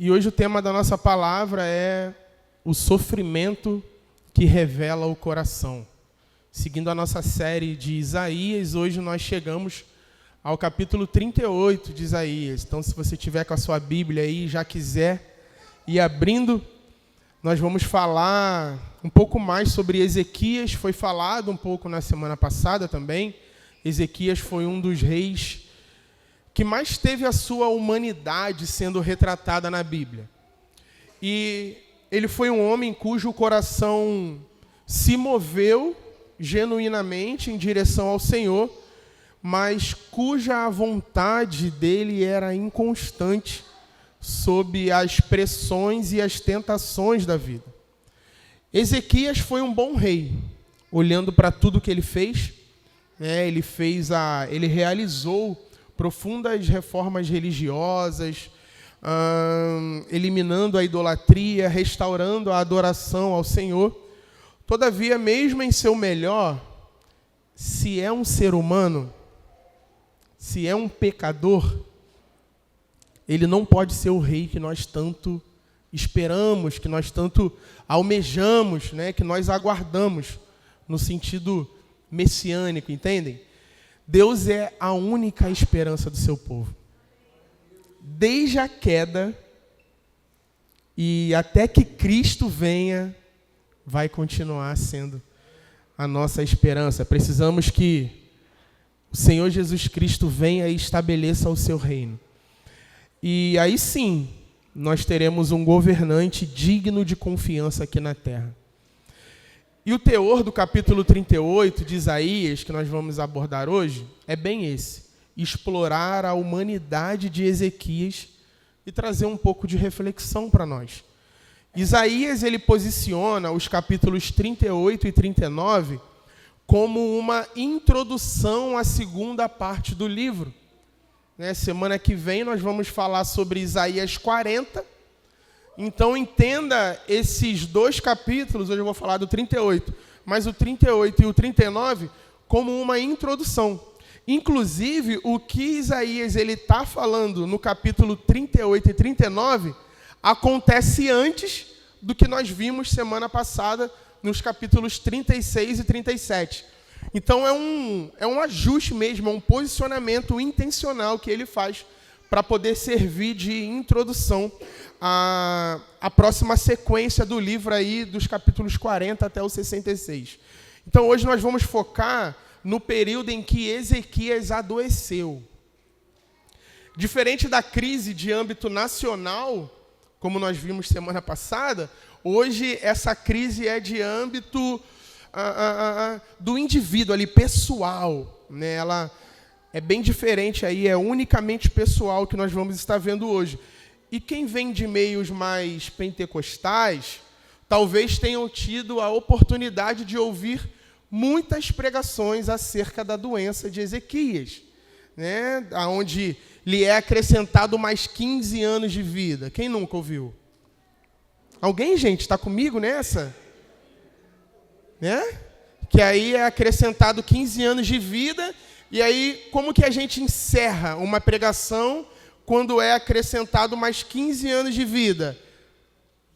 E hoje o tema da nossa palavra é o sofrimento que revela o coração. Seguindo a nossa série de Isaías, hoje nós chegamos ao capítulo 38 de Isaías. Então, se você tiver com a sua Bíblia aí e já quiser ir abrindo, nós vamos falar um pouco mais sobre Ezequias. Foi falado um pouco na semana passada também. Ezequias foi um dos reis que mais teve a sua humanidade sendo retratada na Bíblia. E ele foi um homem cujo coração se moveu genuinamente em direção ao Senhor, mas cuja vontade dele era inconstante sob as pressões e as tentações da vida. Ezequias foi um bom rei, olhando para tudo que ele fez, ele realizou profundas reformas religiosas, eliminando a idolatria, restaurando a adoração ao Senhor. Todavia, mesmo em seu melhor, se é um ser humano, se é um pecador, ele não pode ser o rei que nós tanto esperamos, que nós tanto almejamos, que nós aguardamos, no sentido messiânico, entendem? Deus é a única esperança do seu povo. Desde a queda e até que Cristo venha, vai continuar sendo a nossa esperança. Precisamos que o Senhor Jesus Cristo venha e estabeleça o seu reino. E aí sim, nós teremos um governante digno de confiança aqui na terra. E o teor do capítulo 38 de Isaías, que nós vamos abordar hoje, é bem esse: explorar a humanidade de Ezequias e trazer um pouco de reflexão para nós. Isaías, ele posiciona os capítulos 38 e 39 como uma introdução à segunda parte do livro. Semana que vem nós vamos falar sobre Isaías 40. Então entenda esses dois capítulos, hoje eu vou falar do 38, mas o 38 e o 39 como uma introdução. Inclusive, o que Isaías está falando no capítulo 38 e 39 acontece antes do que nós vimos semana passada nos capítulos 36 e 37. Então é um ajuste mesmo, é um posicionamento intencional que ele faz para poder servir de introdução à próxima sequência do livro aí, dos capítulos 40 até o 66. Então hoje nós vamos focar no período em que Ezequias adoeceu. Diferente da crise de âmbito nacional, como nós vimos semana passada, hoje essa crise é de âmbito do indivíduo ali, pessoal. Ela é bem diferente aí, é unicamente pessoal que nós vamos estar vendo hoje. E quem vem de meios mais pentecostais, talvez tenham tido a oportunidade de ouvir muitas pregações acerca da doença de Ezequias, onde lhe é acrescentado mais 15 anos de vida. Quem nunca ouviu? Alguém, gente, está comigo nessa? Que aí é acrescentado 15 anos de vida. E aí, como que a gente encerra uma pregação quando é acrescentado mais 15 anos de vida?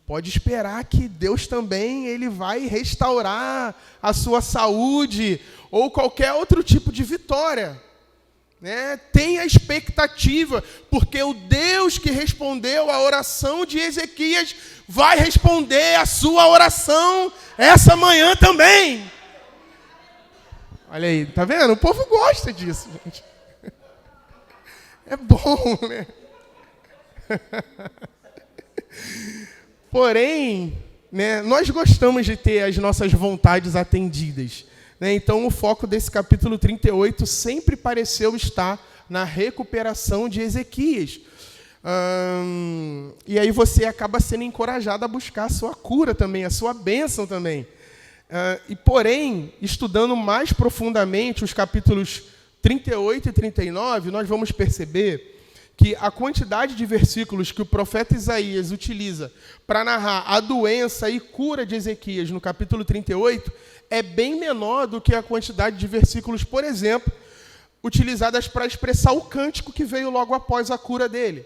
Pode esperar que Deus também ele vai restaurar a sua saúde ou qualquer outro tipo de vitória. Tenha expectativa, porque o Deus que respondeu a oração de Ezequias vai responder a sua oração essa manhã também. Olha aí, tá vendo? O povo gosta disso, gente. É bom, né? Porém, nós gostamos de ter as nossas vontades atendidas. Então, o foco desse capítulo 38 sempre pareceu estar na recuperação de Ezequias. E aí você acaba sendo encorajado a buscar a sua cura também, a sua bênção também. Porém, estudando mais profundamente os capítulos 38 e 39, nós vamos perceber que a quantidade de versículos que o profeta Isaías utiliza para narrar a doença e cura de Ezequias no capítulo 38 é bem menor do que a quantidade de versículos, por exemplo, utilizadas para expressar o cântico que veio logo após a cura dele.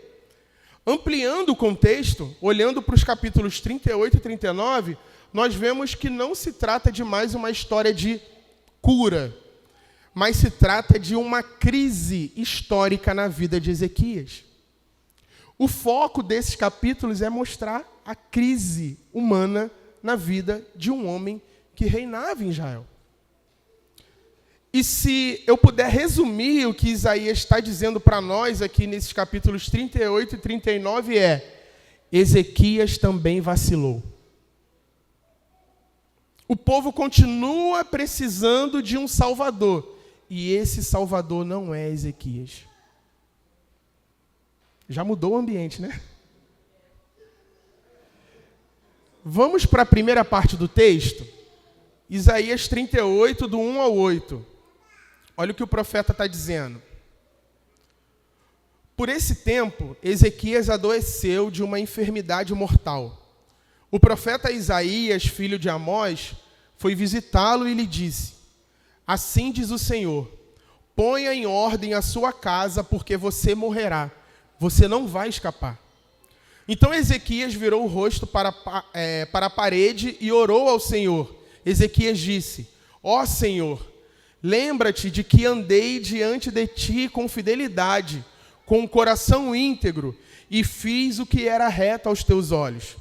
Ampliando o contexto, olhando para os capítulos 38 e 39, nós vemos que não se trata de mais uma história de cura, mas se trata de uma crise histórica na vida de Ezequias. O foco desses capítulos é mostrar a crise humana na vida de um homem que reinava em Israel. E se eu puder resumir o que Isaías está dizendo para nós aqui nesses capítulos 38 e 39 Ezequias também vacilou. O povo continua precisando de um Salvador. E esse Salvador não é Ezequias. Já mudou o ambiente, né? Vamos para a primeira parte do texto. Isaías 38, do 1 ao 8. Olha o que o profeta está dizendo. Por esse tempo, Ezequias adoeceu de uma enfermidade mortal. O profeta Isaías, filho de Amós, foi visitá-lo e lhe disse: assim diz o Senhor, ponha em ordem a sua casa, porque você morrerá. Você não vai escapar. Então Ezequias virou o rosto para a parede e orou ao Senhor. Ezequias disse: ó Senhor, lembra-te de que andei diante de ti com fidelidade, com o coração íntegro, e fiz o que era reto aos teus olhos.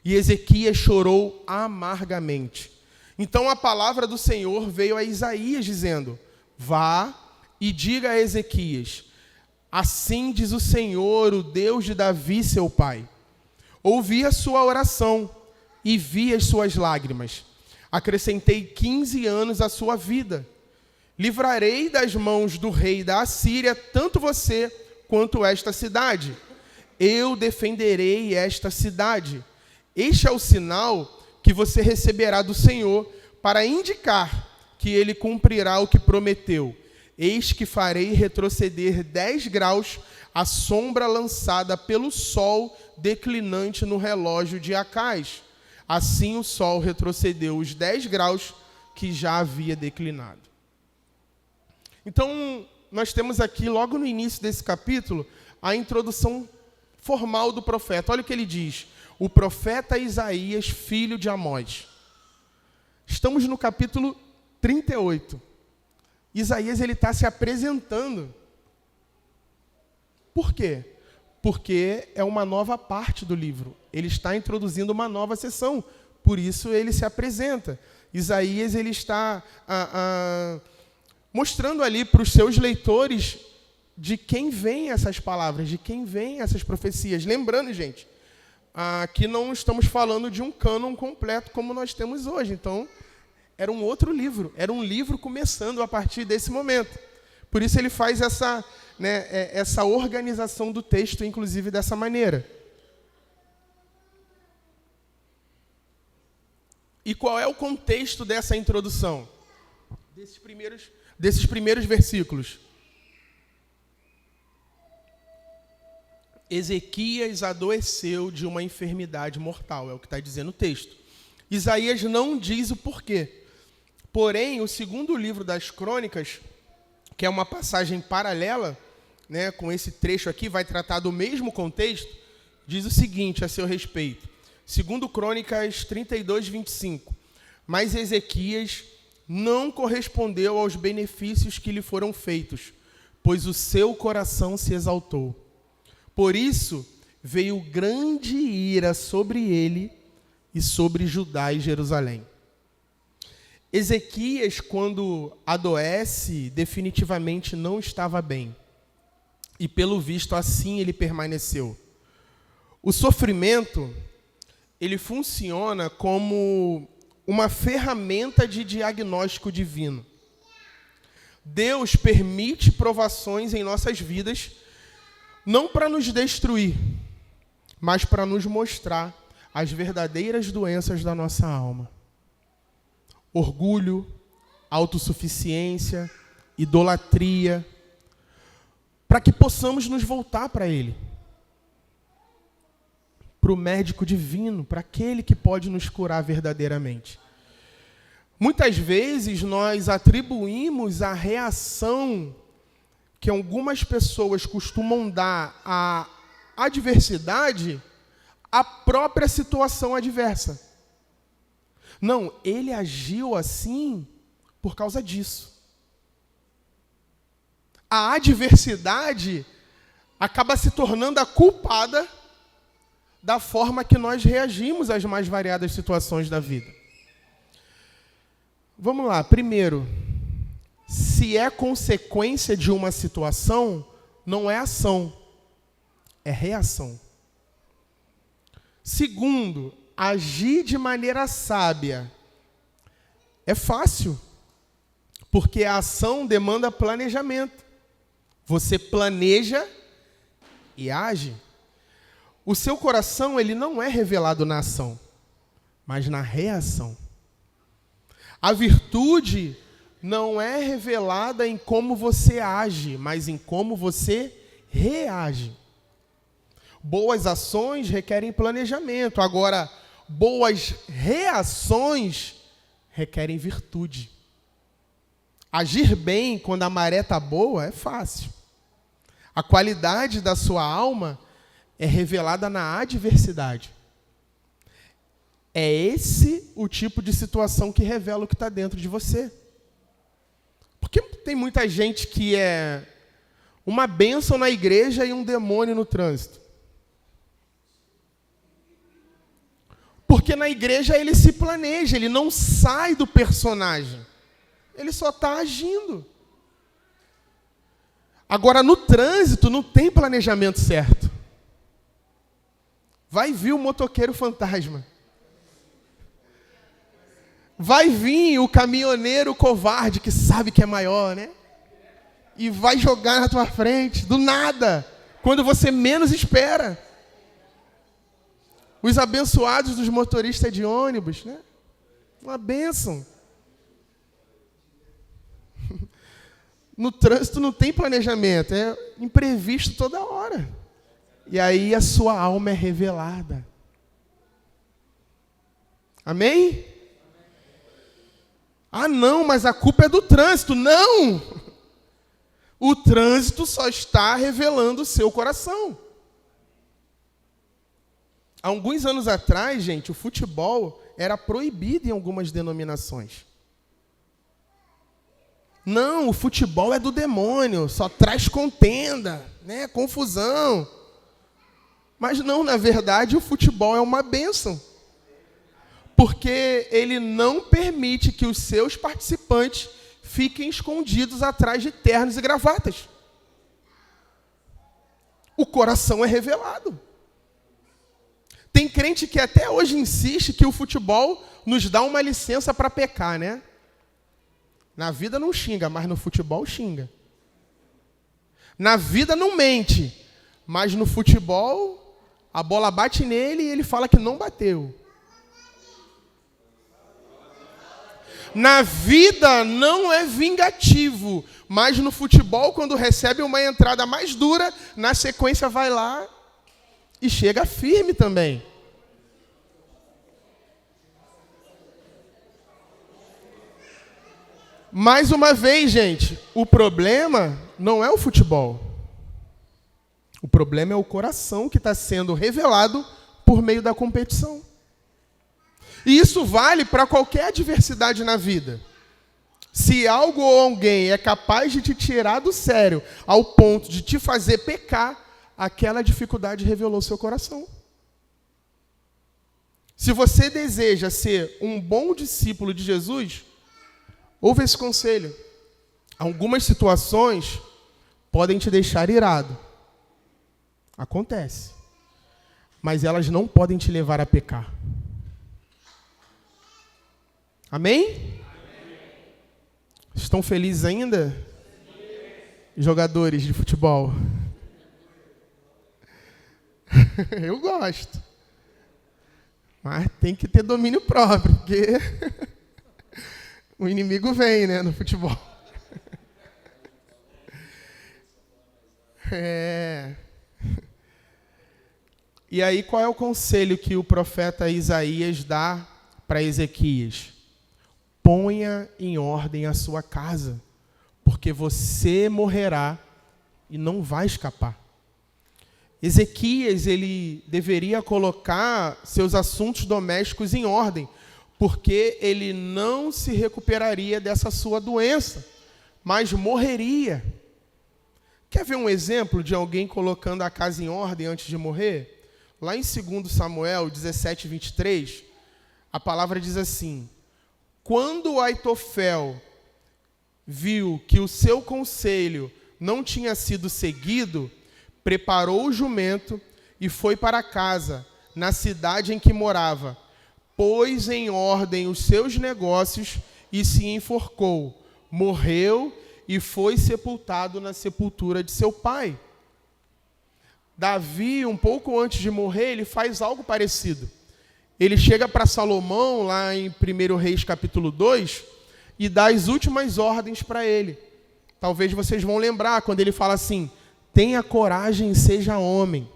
E Ezequias chorou amargamente. Então a palavra do Senhor veio a Isaías, dizendo: vá e diga a Ezequias, assim diz o Senhor, o Deus de Davi, seu pai. Ouvi a sua oração e vi as suas lágrimas. Acrescentei 15 anos à sua vida. Livrarei das mãos do rei da Assíria tanto você quanto esta cidade. Eu defenderei esta cidade. Este é o sinal que você receberá do Senhor para indicar que ele cumprirá o que prometeu. Eis que farei retroceder 10 graus a sombra lançada pelo sol declinante no relógio de Acás. Assim o sol retrocedeu os 10 graus que já havia declinado. Então, nós temos aqui, logo no início desse capítulo, a introdução formal do profeta. Olha o que ele diz. O profeta Isaías, filho de Amós. Estamos no capítulo 38. Isaías está se apresentando. Por quê? Porque é uma nova parte do livro. Ele está introduzindo uma nova seção. Por isso ele se apresenta. Isaías está mostrando ali para os seus leitores de quem vêm essas palavras, de quem vêm essas profecias. Lembrando, gente, aqui não estamos falando de um cânon completo como nós temos hoje. Então, era um outro livro. Era um livro começando a partir desse momento. Por isso ele faz essa organização do texto, inclusive, dessa maneira. E qual é o contexto dessa introdução? Desses primeiros versículos. Ezequias adoeceu de uma enfermidade mortal, é o que está dizendo o texto. Isaías não diz o porquê. Porém, o segundo livro das Crônicas, que é uma passagem paralela, com esse trecho aqui, vai tratar do mesmo contexto, diz o seguinte a seu respeito. Segundo Crônicas 32, 25. Mas Ezequias não correspondeu aos benefícios que lhe foram feitos, pois o seu coração se exaltou. Por isso, veio grande ira sobre ele e sobre Judá e Jerusalém. Ezequias, quando adoece, definitivamente não estava bem. E, pelo visto, assim ele permaneceu. O sofrimento, ele funciona como uma ferramenta de diagnóstico divino. Deus permite provações em nossas vidas, não para nos destruir, mas para nos mostrar as verdadeiras doenças da nossa alma. Orgulho, autossuficiência, idolatria, para que possamos nos voltar para Ele, para o médico divino, para aquele que pode nos curar verdadeiramente. Muitas vezes nós atribuímos a reação que algumas pessoas costumam dar a adversidade a própria situação adversa. Não, ele agiu assim por causa disso. A adversidade acaba se tornando a culpada da forma que nós reagimos às mais variadas situações da vida. Vamos lá, primeiro, se é consequência de uma situação, não é ação, é reação. Segundo, agir de maneira sábia. É fácil, porque a ação demanda planejamento. Você planeja e age. O seu coração, ele não é revelado na ação, mas na reação. A virtude não é revelada em como você age, mas em como você reage. Boas ações requerem planejamento. Agora, boas reações requerem virtude. Agir bem quando a maré está boa é fácil. A qualidade da sua alma é revelada na adversidade. É esse o tipo de situação que revela o que está dentro de você. Porque tem muita gente que é uma bênção na igreja e um demônio no trânsito. Porque na igreja ele se planeja, ele não sai do personagem. Ele só está agindo. Agora, no trânsito, não tem planejamento certo. Vai vir o motoqueiro fantasma. Vai vir o caminhoneiro covarde que sabe que é maior, né? E vai jogar na tua frente, do nada, quando você menos espera. Os abençoados dos motoristas de ônibus, né? Uma bênção. No trânsito não tem planejamento, é imprevisto toda hora. E aí a sua alma é revelada. Amém? Ah, não, mas a culpa é do trânsito. Não! O trânsito só está revelando o seu coração. Há alguns anos atrás, gente, o futebol era proibido em algumas denominações. Não, o futebol é do demônio, só traz contenda, né, confusão. Mas não, na verdade, o futebol é uma bênção. Porque ele não permite que os seus participantes fiquem escondidos atrás de ternos e gravatas. O coração é revelado. Tem crente que até hoje insiste que o futebol nos dá uma licença para pecar, né? Na vida não xinga, mas no futebol xinga. Na vida não mente, mas no futebol a bola bate nele e ele fala que não bateu. Na vida não é vingativo, mas no futebol, quando recebe uma entrada mais dura, na sequência vai lá e chega firme também. Mais uma vez, gente, o problema não é o futebol. O problema é o coração que está sendo revelado por meio da competição. E isso vale para qualquer adversidade na vida. Se algo ou alguém é capaz de te tirar do sério ao ponto de te fazer pecar, aquela dificuldade revelou seu coração. Se você deseja ser um bom discípulo de Jesus, ouve esse conselho. Algumas situações podem te deixar irado. Acontece. Mas elas não podem te levar a pecar. Amém? Amém. Estão felizes ainda? Sim. Jogadores de futebol. Eu gosto. Mas tem que ter domínio próprio, porque o inimigo vem, né, no futebol. É. E aí, qual é o conselho que o profeta Isaías dá para Ezequias? Ponha em ordem a sua casa, porque você morrerá e não vai escapar. Ezequias, ele deveria colocar seus assuntos domésticos em ordem, porque ele não se recuperaria dessa sua doença, mas morreria. Quer ver um exemplo de alguém colocando a casa em ordem antes de morrer? Lá em 2 Samuel 17, 23, a palavra diz assim: quando Aitofel viu que o seu conselho não tinha sido seguido, preparou o jumento e foi para casa, na cidade em que morava, pôs em ordem os seus negócios e se enforcou, morreu e foi sepultado na sepultura de seu pai. Davi, um pouco antes de morrer, ele faz algo parecido. Ele chega para Salomão, lá em 1 Reis capítulo 2, e dá as últimas ordens para ele. Talvez vocês vão lembrar, quando ele fala assim: tenha coragem e seja homem.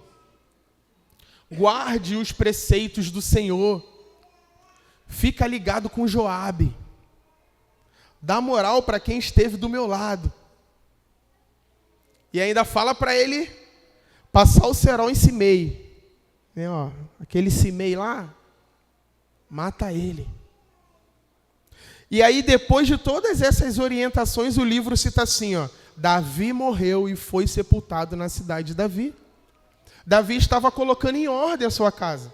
Guarde os preceitos do Senhor. Fica ligado com Joabe. Dá moral para quem esteve do meu lado. E ainda fala para ele passar o cerol em Simei. Aquele Simei lá, mata ele. E aí, depois de todas essas orientações, o livro cita assim, Davi morreu e foi sepultado na cidade de Davi. Davi estava colocando em ordem a sua casa.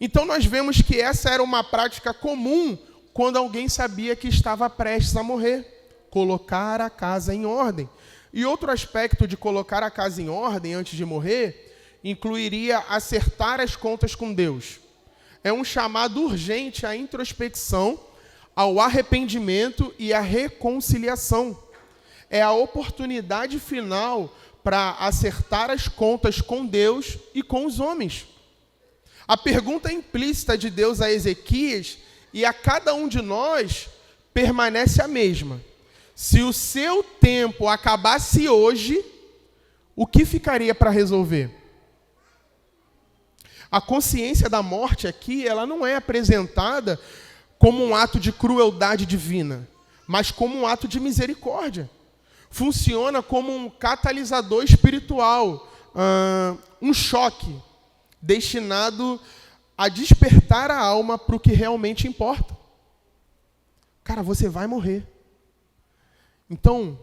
Então nós vemos que essa era uma prática comum quando alguém sabia que estava prestes a morrer. Colocar a casa em ordem. E outro aspecto de colocar a casa em ordem antes de morrer incluiria acertar as contas com Deus. É um chamado urgente à introspecção, ao arrependimento e à reconciliação. É a oportunidade final para acertar as contas com Deus e com os homens. A pergunta implícita de Deus a Ezequias e a cada um de nós permanece a mesma. Se o seu tempo acabasse hoje, o que ficaria para resolver? A consciência da morte aqui, ela não é apresentada como um ato de crueldade divina, mas como um ato de misericórdia. Funciona como um catalisador espiritual, um choque destinado a despertar a alma para o que realmente importa. Cara, você vai morrer. Então,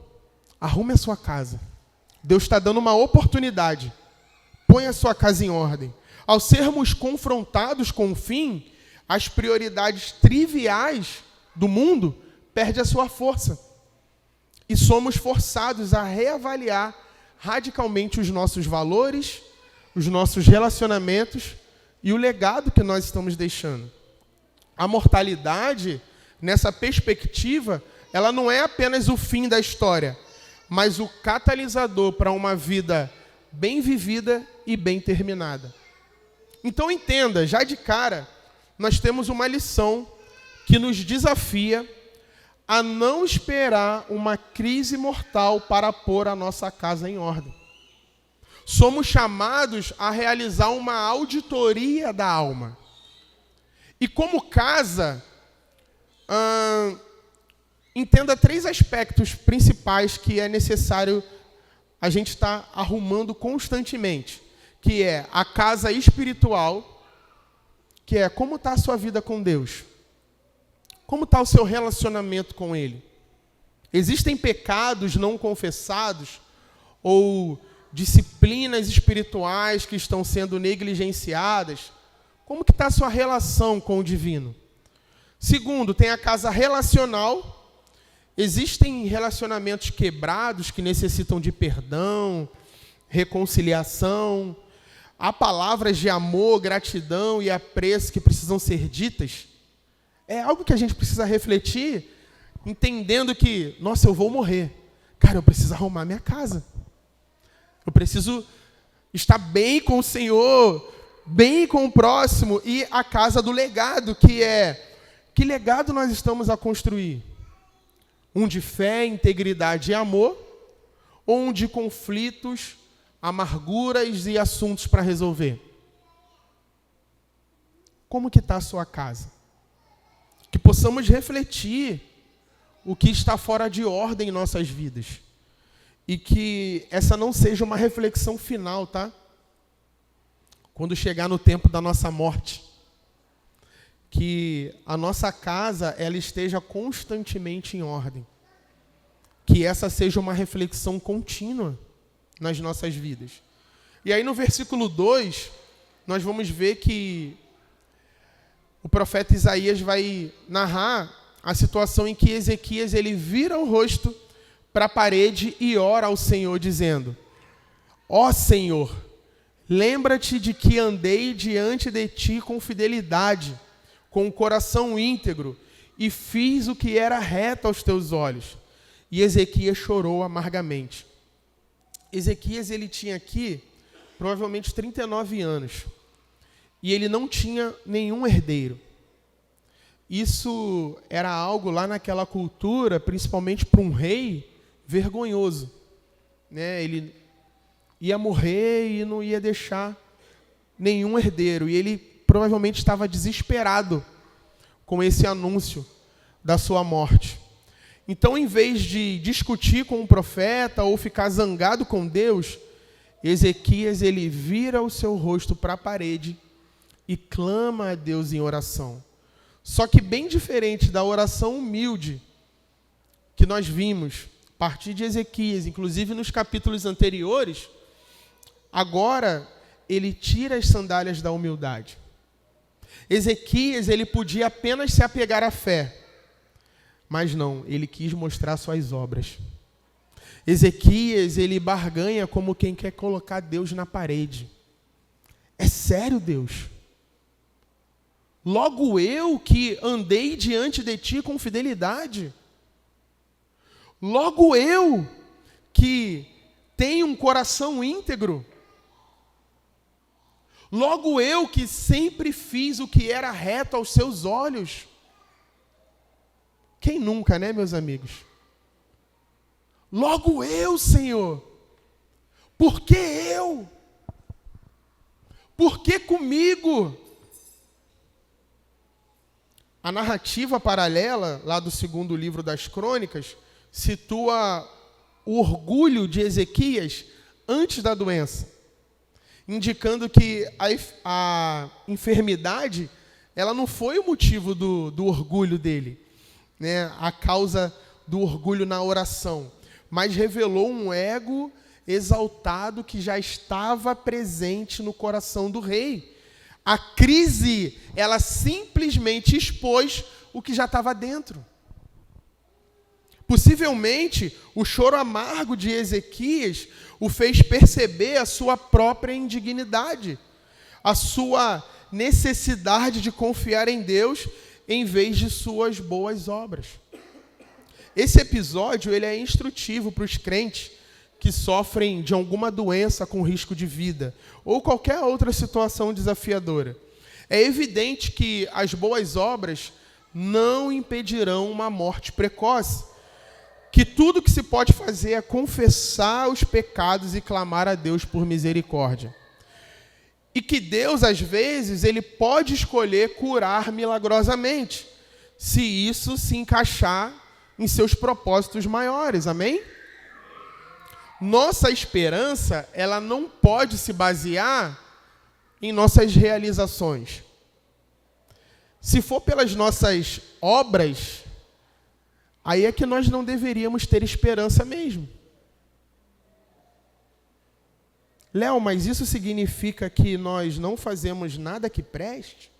arrume a sua casa. Deus está dando uma oportunidade. Põe a sua casa em ordem. Ao sermos confrontados com o fim, as prioridades triviais do mundo perdem a sua força. E somos forçados a reavaliar radicalmente os nossos valores, os nossos relacionamentos e o legado que nós estamos deixando. A mortalidade, nessa perspectiva, ela não é apenas o fim da história, mas o catalisador para uma vida bem vivida e bem terminada. Então entenda, já de cara, nós temos uma lição que nos desafia a não esperar uma crise mortal para pôr a nossa casa em ordem. Somos chamados a realizar uma auditoria da alma. E como casa, entenda 3 aspectos principais que é necessário a gente estar arrumando constantemente, que é a casa espiritual, que é como está a sua vida com Deus. Como está o seu relacionamento com Ele? Existem pecados não confessados ou disciplinas espirituais que estão sendo negligenciadas? Como que está a sua relação com o divino? Segundo, tem a casa relacional. Existem relacionamentos quebrados que necessitam de perdão, reconciliação. Há palavras de amor, gratidão e apreço que precisam ser ditas. É algo que a gente precisa refletir, entendendo que, nossa, eu vou morrer. Cara, eu preciso arrumar minha casa. Eu preciso estar bem com o Senhor, bem com o próximo, e a casa do legado, que é, que legado nós estamos a construir? Um de fé, integridade e amor, ou um de conflitos, amarguras e assuntos para resolver? Como que está a sua casa? Que possamos refletir o que está fora de ordem em nossas vidas. E que essa não seja uma reflexão final, tá? quando chegar no tempo da nossa morte, que a nossa casa ela esteja constantemente em ordem. Que essa seja uma reflexão contínua nas nossas vidas. E aí no versículo 2, nós vamos ver que o profeta Isaías vai narrar a situação em que Ezequias ele vira o rosto para a parede e ora ao Senhor, dizendo: ó Senhor, lembra-te de que andei diante de ti com fidelidade, com o coração íntegro, e fiz o que era reto aos teus olhos. E Ezequias chorou amargamente. Ezequias ele tinha aqui provavelmente 39 anos. E ele não tinha nenhum herdeiro. Isso era algo lá naquela cultura, principalmente para um rei, vergonhoso. Né? Ele ia morrer e não ia deixar nenhum herdeiro. E ele provavelmente estava desesperado com esse anúncio da sua morte. Então, em vez de discutir com o profeta ou ficar zangado com Deus, Ezequias ele vira o seu rosto para a parede e clama a Deus em oração. Só que bem diferente da oração humilde que nós vimos a partir de Ezequias, inclusive nos capítulos anteriores, agora ele tira as sandálias da humildade. Ezequias ele podia apenas se apegar à fé, mas não, ele quis mostrar suas obras. Ezequias ele barganha como quem quer colocar Deus na parede. É sério, Deus? Logo eu que andei diante de ti com fidelidade? Logo eu que tenho um coração íntegro? Logo eu que sempre fiz o que era reto aos seus olhos? Quem nunca, né, meus amigos? Logo eu, Senhor. Por que eu? Por que comigo? A narrativa paralela, lá do segundo livro das Crônicas, situa o orgulho de Ezequias antes da doença, indicando que a enfermidade ela não foi o motivo do orgulho dele, né? A causa do orgulho na oração, mas revelou um ego exaltado que já estava presente no coração do rei. A crise, ela simplesmente expôs o que já estava dentro. Possivelmente, o choro amargo de Ezequias o fez perceber a sua própria indignidade, a sua necessidade de confiar em Deus em vez de suas boas obras. Esse episódio ele é instrutivo para os crentes que sofrem de alguma doença com risco de vida ou qualquer outra situação desafiadora. É evidente que as boas obras não impedirão uma morte precoce, que tudo que se pode fazer é confessar os pecados e clamar a Deus por misericórdia. E que Deus, às vezes, ele pode escolher curar milagrosamente, se isso se encaixar em seus propósitos maiores, amém? Nossa esperança, ela não pode se basear em nossas realizações. Se for pelas nossas obras, aí é que nós não deveríamos ter esperança mesmo. Léo, mas isso significa que nós não fazemos nada que preste?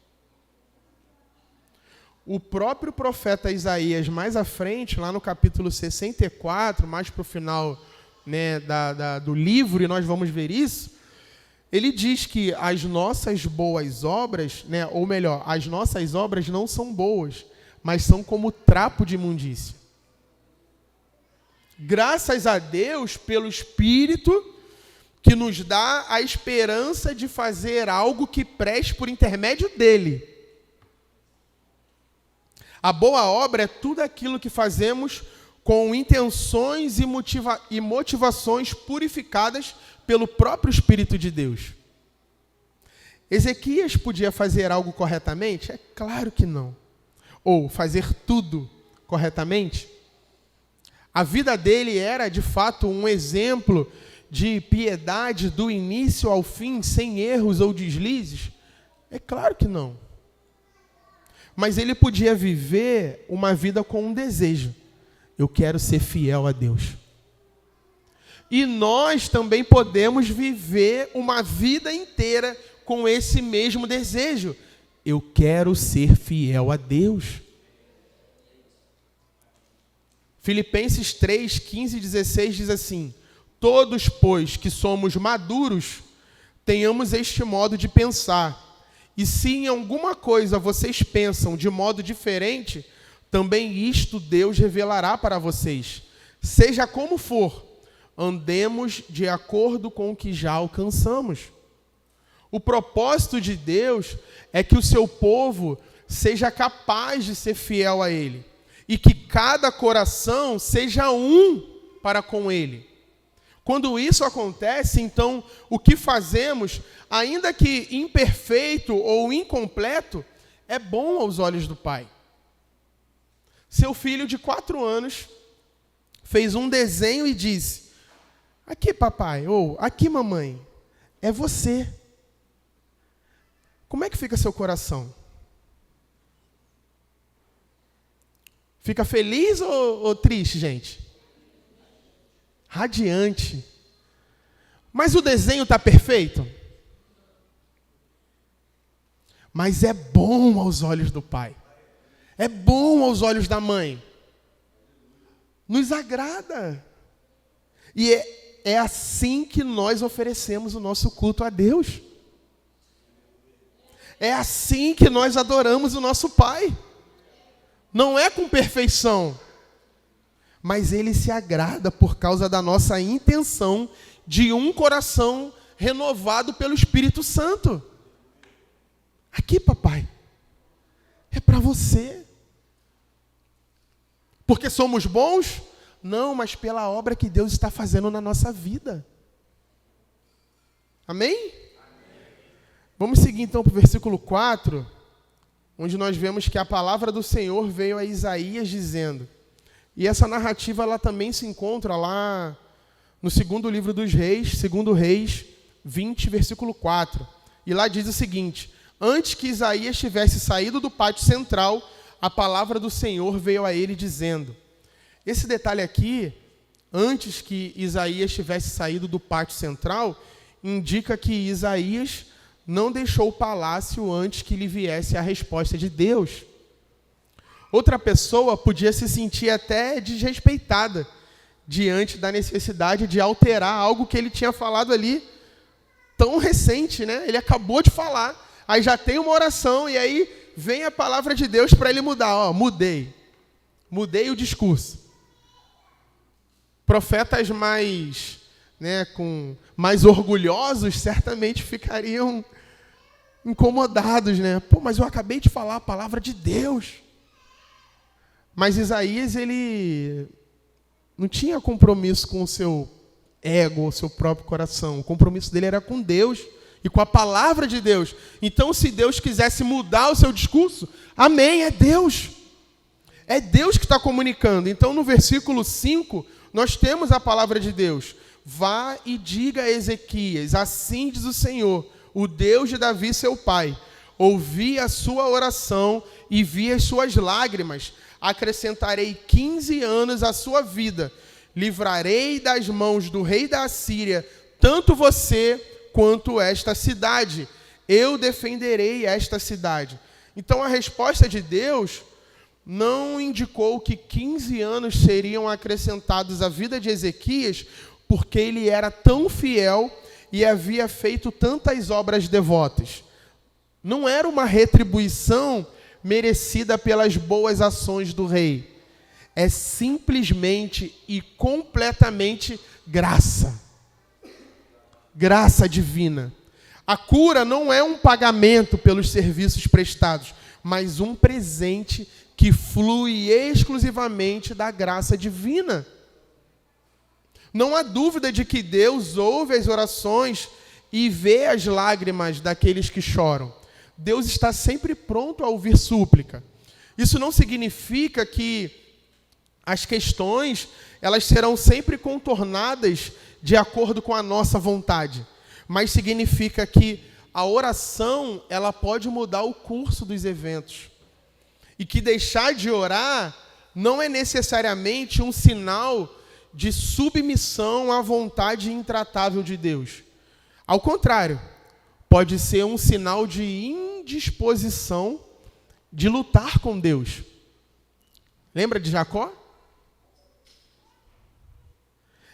O próprio profeta Isaías, mais à frente, lá no capítulo 64, mais para o final, né, do livro, e nós vamos ver isso, ele diz que as nossas boas obras, né, ou melhor, as nossas obras não são boas, mas são como trapo de imundícia. Graças a Deus pelo Espírito que nos dá a esperança de fazer algo que preste por intermédio dele. A boa obra é tudo aquilo que fazemos com intenções e motivações purificadas pelo próprio Espírito de Deus. Ezequias podia fazer algo corretamente? É claro que não. Ou fazer tudo corretamente? A vida dele era, de fato, um exemplo de piedade do início ao fim, sem erros ou deslizes? É claro que não. Mas ele podia viver uma vida com um desejo. Eu quero ser fiel a Deus. E nós também podemos viver uma vida inteira com esse mesmo desejo. Eu quero ser fiel a Deus. Filipenses 3, 15 e 16 diz assim: todos, pois, que somos maduros, tenhamos este modo de pensar. E se em alguma coisa vocês pensam de modo diferente, também isto Deus revelará para vocês. Seja como for, andemos de acordo com o que já alcançamos. O propósito de Deus é que o seu povo seja capaz de ser fiel a Ele. E que cada coração seja um para com Ele. Quando isso acontece, então, o que fazemos, ainda que imperfeito ou incompleto, é bom aos olhos do Pai. Seu filho de 4 anos fez um desenho e disse: aqui, papai, ou aqui, mamãe, é você. Como é que fica seu coração? Fica feliz ou triste, gente? Radiante. Mas o desenho está perfeito? Mas é bom aos olhos do pai. É bom aos olhos da mãe. Nos agrada. E é assim que nós oferecemos o nosso culto a Deus. É assim que nós adoramos o nosso Pai. Não é com perfeição, mas Ele se agrada por causa da nossa intenção de um coração renovado pelo Espírito Santo. Aqui, papai, é para você. Porque somos bons? Não, mas pela obra que Deus está fazendo na nossa vida. Amém? Vamos seguir então para o versículo 4, onde nós vemos que a palavra do Senhor veio a Isaías dizendo, e essa narrativa ela também se encontra lá no segundo livro dos Reis, segundo Reis 20, versículo 4. E lá diz o seguinte: antes que Isaías tivesse saído do pátio central, a palavra do Senhor veio a ele dizendo. Esse detalhe aqui, antes que Isaías tivesse saído do pátio central, indica que Isaías não deixou o palácio antes que lhe viesse a resposta de Deus. Outra pessoa podia se sentir até desrespeitada diante da necessidade de alterar algo que ele tinha falado ali tão recente, né? Ele acabou de falar, aí já tem uma oração e aí vem a palavra de Deus para ele mudar. Ó, mudei o discurso. Profetas mais, mais orgulhosos certamente ficariam incomodados, né? Pô, mas eu acabei de falar a palavra de Deus. Mas Isaías, ele não tinha compromisso com o seu ego, o seu próprio coração. O compromisso dele era com Deus e com a palavra de Deus. Então, se Deus quisesse mudar o seu discurso, amém, é Deus. É Deus que está comunicando. Então, no versículo 5, nós temos a palavra de Deus. Vá e diga a Ezequias, assim diz o Senhor, o Deus de Davi, seu pai. Ouvi a sua oração e vi as suas lágrimas. Acrescentarei 15 anos à sua vida. Livrarei das mãos do rei da Assíria, tanto você quanto esta cidade. Eu defenderei esta cidade. Então, a resposta de Deus não indicou que 15 anos seriam acrescentados à vida de Ezequias, porque ele era tão fiel e havia feito tantas obras devotas. Não era uma retribuição merecida pelas boas ações do rei. É simplesmente e completamente graça. Graça divina. A cura não é um pagamento pelos serviços prestados, mas um presente que flui exclusivamente da graça divina. Não há dúvida de que Deus ouve as orações e vê as lágrimas daqueles que choram. Deus está sempre pronto a ouvir súplica. Isso não significa que as questões elas serão sempre contornadas de acordo com a nossa vontade, mas significa que a oração, ela pode mudar o curso dos eventos. E que deixar de orar não é necessariamente um sinal de submissão à vontade intratável de Deus. Ao contrário, pode ser um sinal de indisposição de lutar com Deus. Lembra de Jacó?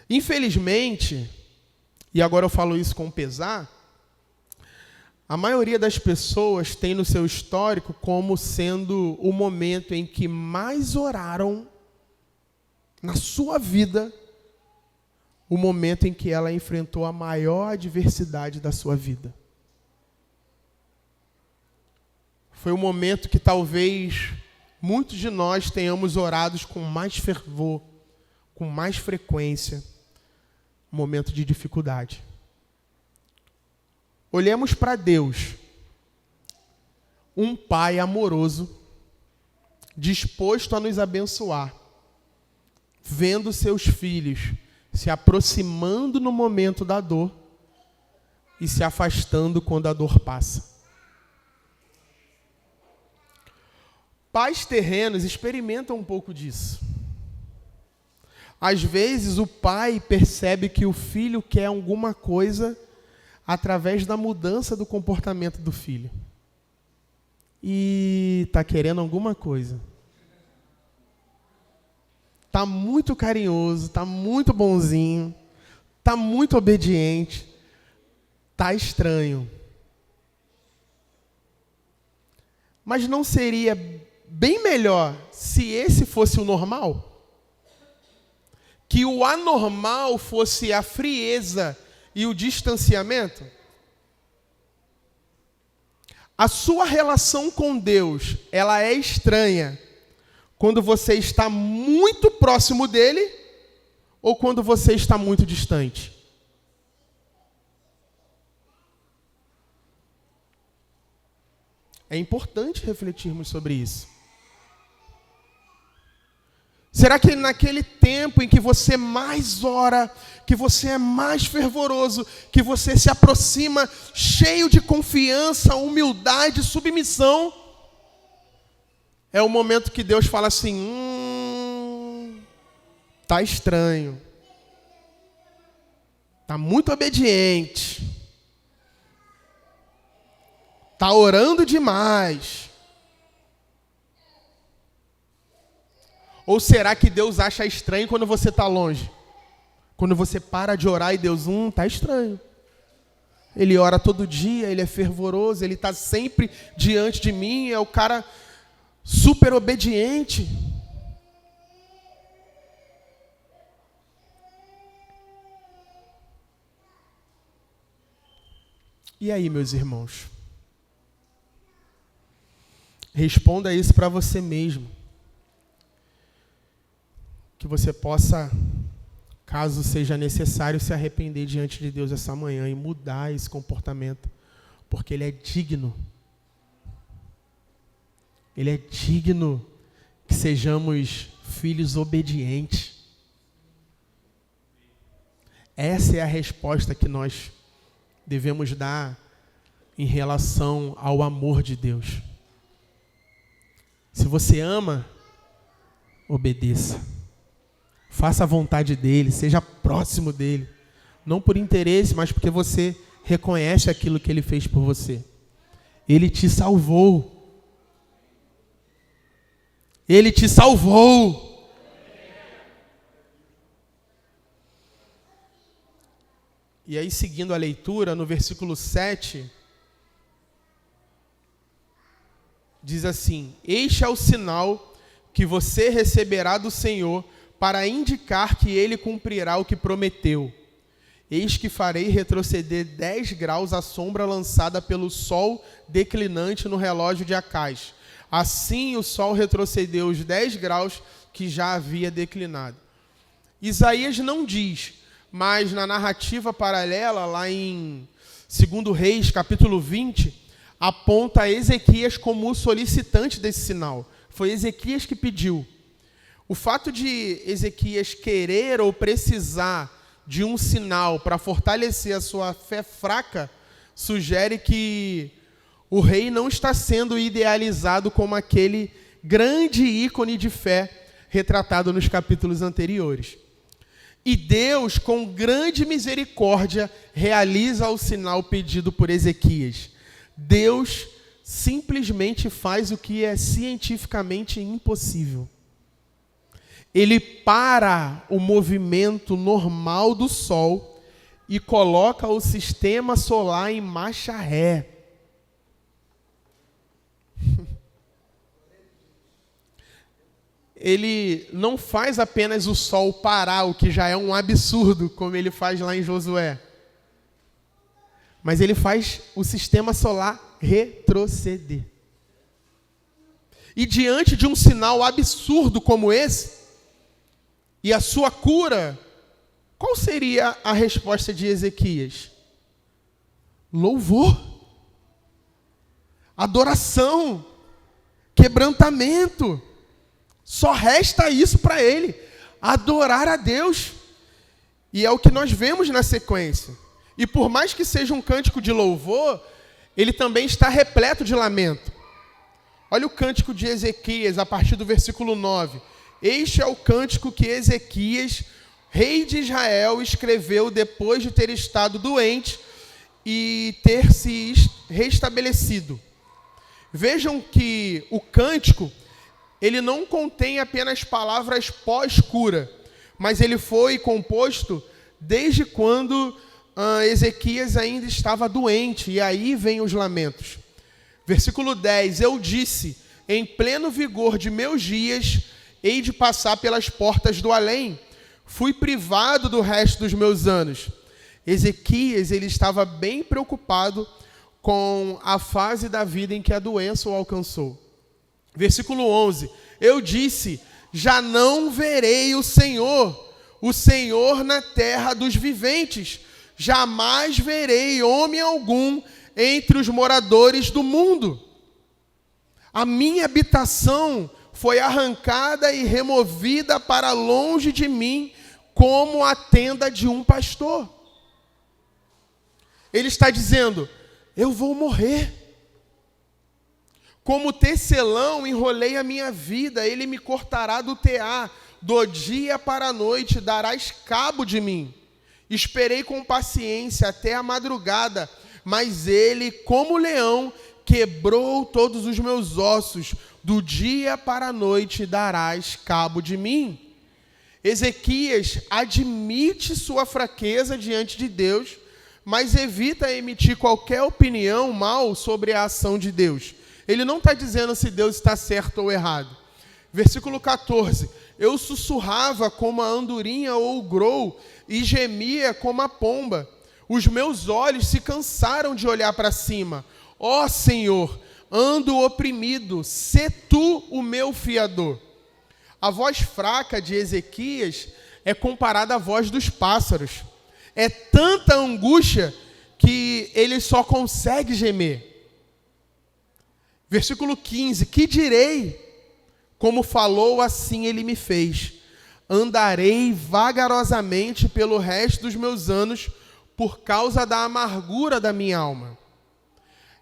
Infelizmente, e agora eu falo isso com pesar, a maioria das pessoas tem no seu histórico como sendo o momento em que mais oraram na sua vida, o momento em que ela enfrentou a maior adversidade da sua vida. Foi o momento que talvez muitos de nós tenhamos orado com mais fervor, com mais frequência, momento de dificuldade. Olhemos para Deus, um Pai amoroso, disposto a nos abençoar, vendo seus filhos se aproximando no momento da dor e se afastando quando a dor passa. Pais terrenos experimentam um pouco disso. Às vezes o pai percebe que o filho quer alguma coisa através da mudança do comportamento do filho. E está querendo alguma coisa. Está muito carinhoso, está muito bonzinho, está muito obediente, está estranho. Mas não seria bem melhor se esse fosse o normal? Que o anormal fosse a frieza e o distanciamento? A sua relação com Deus, ela é estranha quando você está muito próximo dele ou quando você está muito distante? É importante refletirmos sobre isso. Será que naquele tempo em que você mais ora, que você é mais fervoroso, que você se aproxima cheio de confiança, humildade, submissão, é o momento que Deus fala assim, tá estranho, tá muito obediente, tá orando demais. Ou será que Deus acha estranho quando você está longe? Quando você para de orar e Deus, está estranho. Ele ora todo dia, ele é fervoroso, ele está sempre diante de mim, é o cara super obediente. E aí, meus irmãos? Responda isso para você mesmo. Que você possa, caso seja necessário, se arrepender diante de Deus essa manhã e mudar esse comportamento, porque Ele é digno. Ele é digno que sejamos filhos obedientes. Essa é a resposta que nós devemos dar em relação ao amor de Deus. Se você ama, obedeça. Faça a vontade dele, seja próximo dele. Não por interesse, mas porque você reconhece aquilo que ele fez por você. Ele te salvou. Ele te salvou. E aí, seguindo a leitura, no versículo 7, diz assim: este é o sinal que você receberá do Senhor, para indicar que ele cumprirá o que prometeu. Eis que farei retroceder 10 graus a sombra lançada pelo sol declinante no relógio de Acás. Assim o sol retrocedeu os 10 graus que já havia declinado. Isaías não diz, mas na narrativa paralela, lá em 2 Reis, capítulo 20, aponta Ezequias como o solicitante desse sinal. Foi Ezequias que pediu. O fato de Ezequias querer ou precisar de um sinal para fortalecer a sua fé fraca, sugere que o rei não está sendo idealizado como aquele grande ícone de fé retratado nos capítulos anteriores. E Deus, com grande misericórdia, realiza o sinal pedido por Ezequias. Deus simplesmente faz o que é cientificamente impossível. Ele para o movimento normal do Sol e coloca o sistema solar em marcha ré. Ele não faz apenas o Sol parar, o que já é um absurdo, como ele faz lá em Josué. Mas ele faz o sistema solar retroceder. E diante de um sinal absurdo como esse, e a sua cura, qual seria a resposta de Ezequias? Louvor, adoração, quebrantamento. Só resta isso para ele, adorar a Deus. E é o que nós vemos na sequência. E por mais que seja um cântico de louvor, ele também está repleto de lamento. Olha o cântico de Ezequias, a partir do versículo 9. Este é o cântico que Ezequias, rei de Israel, escreveu depois de ter estado doente e ter se restabelecido. Vejam que o cântico, ele não contém apenas palavras pós-cura, mas ele foi composto desde quando Ezequias ainda estava doente, e aí vem os lamentos. Versículo 10, eu disse, em pleno vigor de meus dias, hei de passar pelas portas do além, fui privado do resto dos meus anos. Ezequias, ele estava bem preocupado com a fase da vida em que a doença o alcançou. Versículo 11, eu disse, já não verei o Senhor na terra dos viventes, jamais verei homem algum entre os moradores do mundo. A minha habitação foi arrancada e removida para longe de mim, como a tenda de um pastor. Ele está dizendo, eu vou morrer. Como tecelão enrolei a minha vida, ele me cortará do tear, do dia para a noite darás cabo de mim. Esperei com paciência até a madrugada, mas ele, como leão, quebrou todos os meus ossos, do dia para a noite darás cabo de mim. Ezequias admite sua fraqueza diante de Deus, mas evita emitir qualquer opinião mal sobre a ação de Deus. Ele não está dizendo se Deus está certo ou errado. Versículo 14. Eu sussurrava como a andorinha ou o grou e gemia como a pomba. Os meus olhos se cansaram de olhar para cima. Ó Senhor, ando oprimido, sê tu o meu fiador. A voz fraca de Ezequias é comparada à voz dos pássaros. É tanta angústia que ele só consegue gemer. Versículo 15, que direi? Como falou, assim ele me fez. Andarei vagarosamente pelo resto dos meus anos por causa da amargura da minha alma.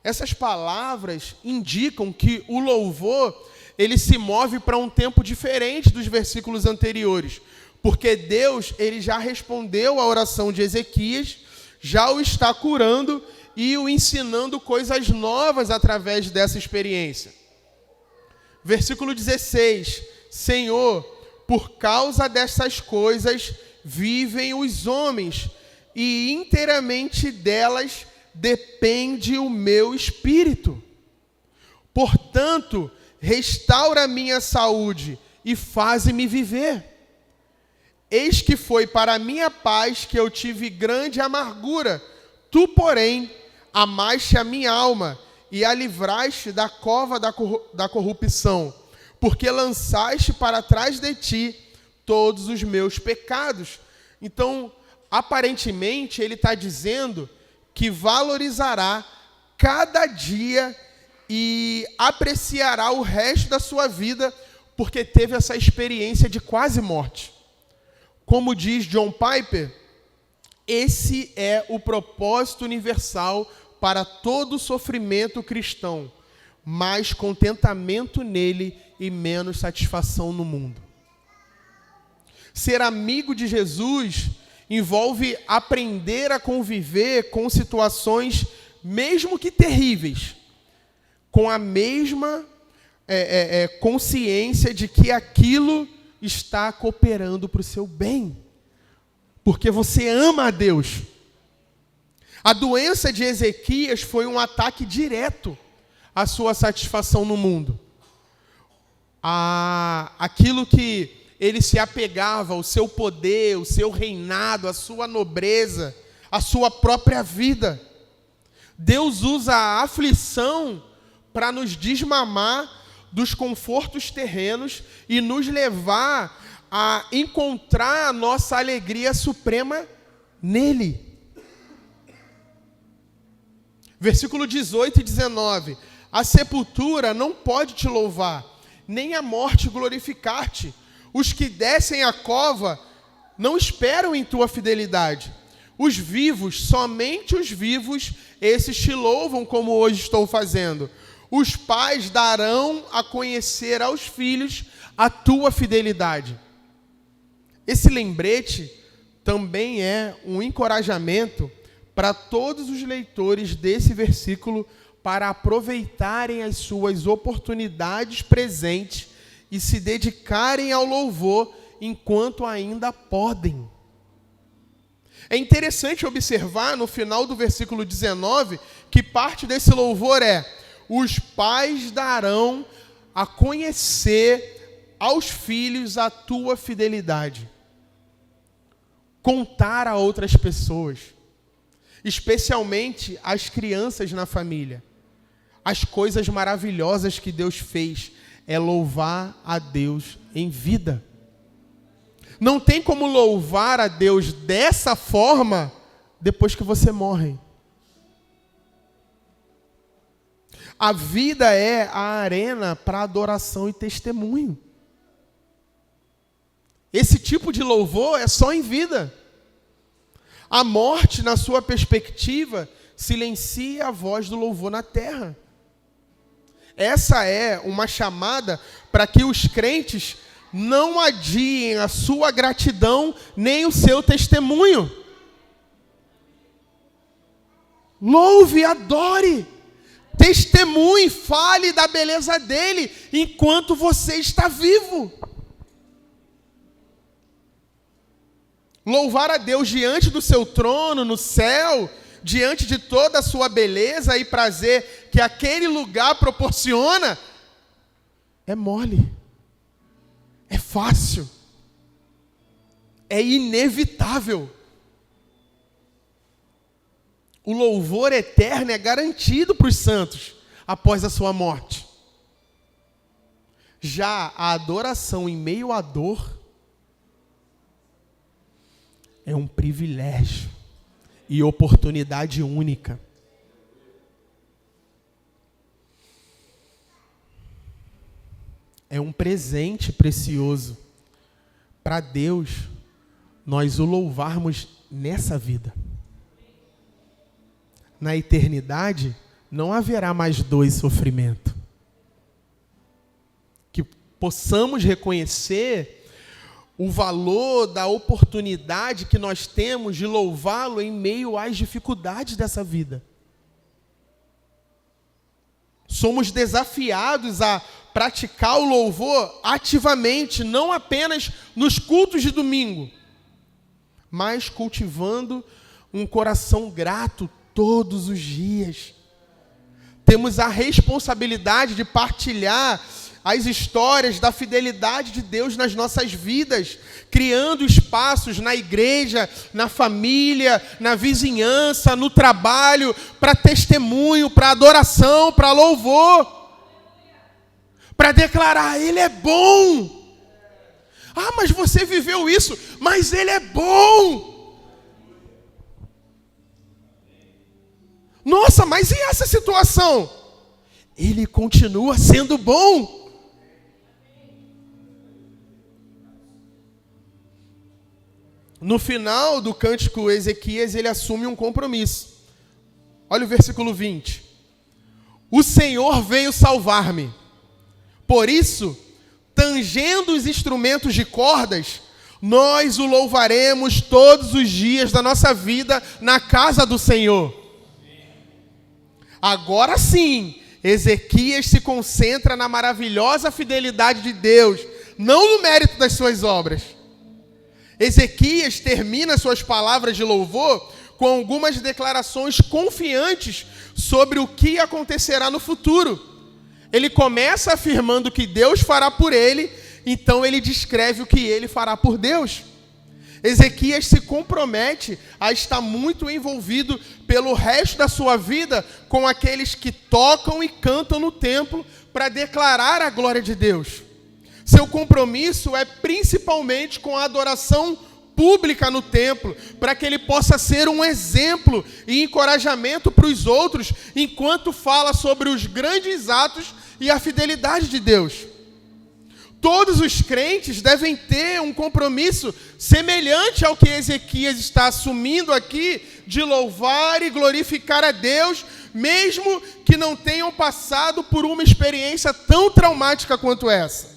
Essas palavras indicam que o louvor, ele se move para um tempo diferente dos versículos anteriores, porque Deus, ele já respondeu à oração de Ezequias, já o está curando e o ensinando coisas novas através dessa experiência. Versículo 16, Senhor, por causa dessas coisas vivem os homens, e inteiramente delas depende o meu espírito. Portanto, restaura a minha saúde e faze-me viver. Eis que foi para a minha paz que eu tive grande amargura. Tu, porém, amaste a minha alma e a livraste da cova da corrupção, porque lançaste para trás de ti todos os meus pecados. Então, aparentemente, ele está dizendo que valorizará cada dia e apreciará o resto da sua vida, porque teve essa experiência de quase morte. Como diz John Piper, Esse é o propósito universal para todo sofrimento cristão, mais contentamento nele e menos satisfação no mundo. Ser amigo de Jesus envolve aprender a conviver com situações, mesmo que terríveis, com a mesma consciência de que aquilo está cooperando para o seu bem, porque você ama a Deus. A doença de Ezequias foi um ataque direto à sua satisfação no mundo. Aquilo que ele se apegava, o seu poder, o seu reinado, a sua nobreza, a sua própria vida. Deus usa a aflição para nos desmamar dos confortos terrenos e nos levar a encontrar a nossa alegria suprema nele. Versículo 18 e 19. A sepultura não pode te louvar, nem a morte glorificar-te. Os que descem à cova não esperam em tua fidelidade. Os vivos, somente os vivos, esses te louvam como hoje estou fazendo. Os pais darão a conhecer aos filhos a tua fidelidade. Esse lembrete também é um encorajamento para todos os leitores desse versículo para aproveitarem as suas oportunidades presentes e se dedicarem ao louvor enquanto ainda podem. É interessante observar no final do versículo 19 que parte desse louvor é: os pais darão a conhecer aos filhos a tua fidelidade. Contar a outras pessoas, especialmente as crianças na família, as coisas maravilhosas que Deus fez, é louvar a Deus em vida. Não tem como louvar a Deus dessa forma depois que você morre. A vida é a arena para adoração e testemunho. Esse tipo de louvor é só em vida. A morte, na sua perspectiva, silencia a voz do louvor na terra. Essa é uma chamada para que os crentes não adiem a sua gratidão nem o seu testemunho. Louve, adore, testemunhe, fale da beleza dele enquanto você está vivo. Louvar a Deus diante do seu trono, no céu, diante de toda a sua beleza e prazer que aquele lugar proporciona, é mole, é fácil, é inevitável. O louvor eterno é garantido para os santos após a sua morte. Já a adoração em meio à dor é um privilégio e oportunidade única. É um presente precioso para Deus nós o louvarmos nessa vida. Na eternidade não haverá mais dor e sofrimento. Que possamos reconhecer o valor da oportunidade que nós temos de louvá-lo em meio às dificuldades dessa vida. Somos desafiados a praticar o louvor ativamente, não apenas nos cultos de domingo, mas cultivando um coração grato todos os dias. Temos a responsabilidade de partilhar as histórias da fidelidade de Deus nas nossas vidas, criando espaços na igreja, na família, na vizinhança, no trabalho, para testemunho, para adoração, para louvor, para declarar: Ele é bom. Ah, mas você viveu isso, mas Ele é bom. Nossa, mas e essa situação? Ele continua sendo bom. no final do cântico, Ezequias ele assume um compromisso. Olha o versículo 20. O Senhor veio salvar-me. Por isso, tangendo os instrumentos de cordas, nós o louvaremos todos os dias da nossa vida na casa do Senhor. Agora sim, Ezequias se concentra na maravilhosa fidelidade de Deus, não no mérito das suas obras. Ezequias termina suas palavras de louvor com algumas declarações confiantes sobre o que acontecerá no futuro. Ele começa afirmando que Deus fará por ele, então ele descreve o que ele fará por Deus. Ezequias se compromete a estar muito envolvido pelo resto da sua vida com aqueles que tocam e cantam no templo para declarar a glória de Deus. Seu compromisso é principalmente com a adoração pública no templo, para que ele possa ser um exemplo e encorajamento para os outros, enquanto fala sobre os grandes atos e a fidelidade de Deus. Todos os crentes devem ter um compromisso semelhante ao que Ezequias está assumindo aqui, de louvar e glorificar a Deus, mesmo que não tenham passado por uma experiência tão traumática quanto essa.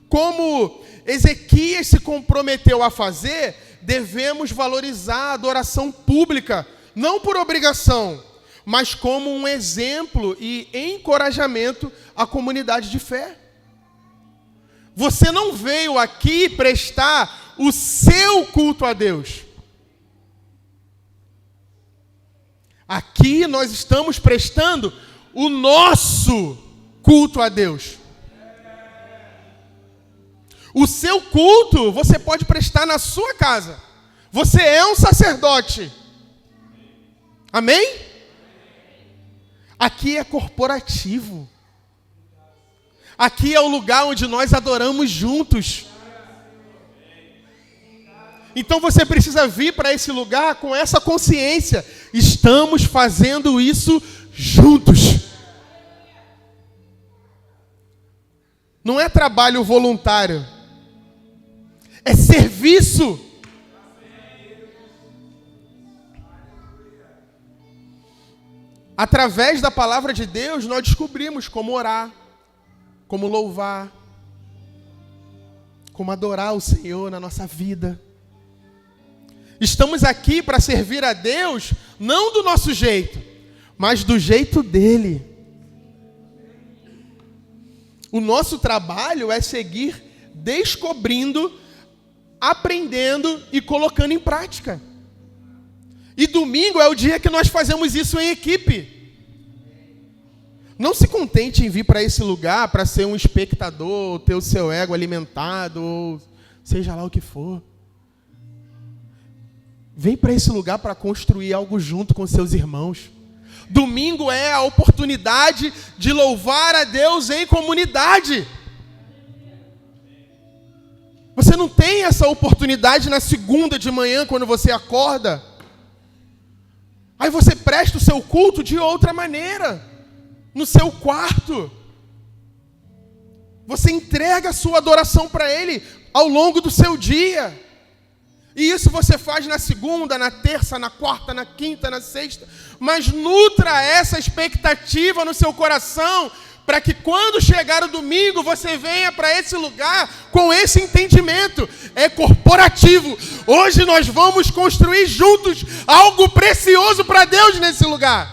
Como Ezequias se comprometeu a fazer, devemos valorizar a adoração pública, não por obrigação, mas como um exemplo e encorajamento à comunidade de fé. Você não veio aqui prestar o seu culto a Deus. Aqui nós estamos prestando o nosso culto a Deus. O seu culto você pode prestar na sua casa. Você é um sacerdote. Amém? Aqui é corporativo. Aqui é o lugar onde nós adoramos juntos. Então você precisa vir para esse lugar com essa consciência. Estamos fazendo isso juntos. Não é trabalho voluntário. É serviço. Através da palavra de Deus, nós descobrimos como orar, como louvar, como adorar o Senhor na nossa vida. Estamos aqui para servir a Deus, não do nosso jeito, mas do jeito dele. O nosso trabalho é seguir descobrindo, aprendendo e colocando em prática. E domingo é o dia que nós fazemos isso em equipe. Não se contente em vir para esse lugar para ser um espectador, ter o seu ego alimentado, ou seja lá o que for. Vem para esse lugar para construir algo junto com seus irmãos. Domingo é a oportunidade de louvar a Deus em comunidade. Você não tem essa oportunidade na segunda de manhã, quando você acorda. Aí você presta o seu culto de outra maneira, no seu quarto. Você entrega a sua adoração para Ele ao longo do seu dia. E isso você faz na segunda, na terça, na quarta, na quinta, na sexta. Mas nutra essa expectativa no seu coração, para que quando chegar o domingo, você venha para esse lugar com esse entendimento. É corporativo. Hoje nós vamos construir juntos algo precioso para Deus nesse lugar.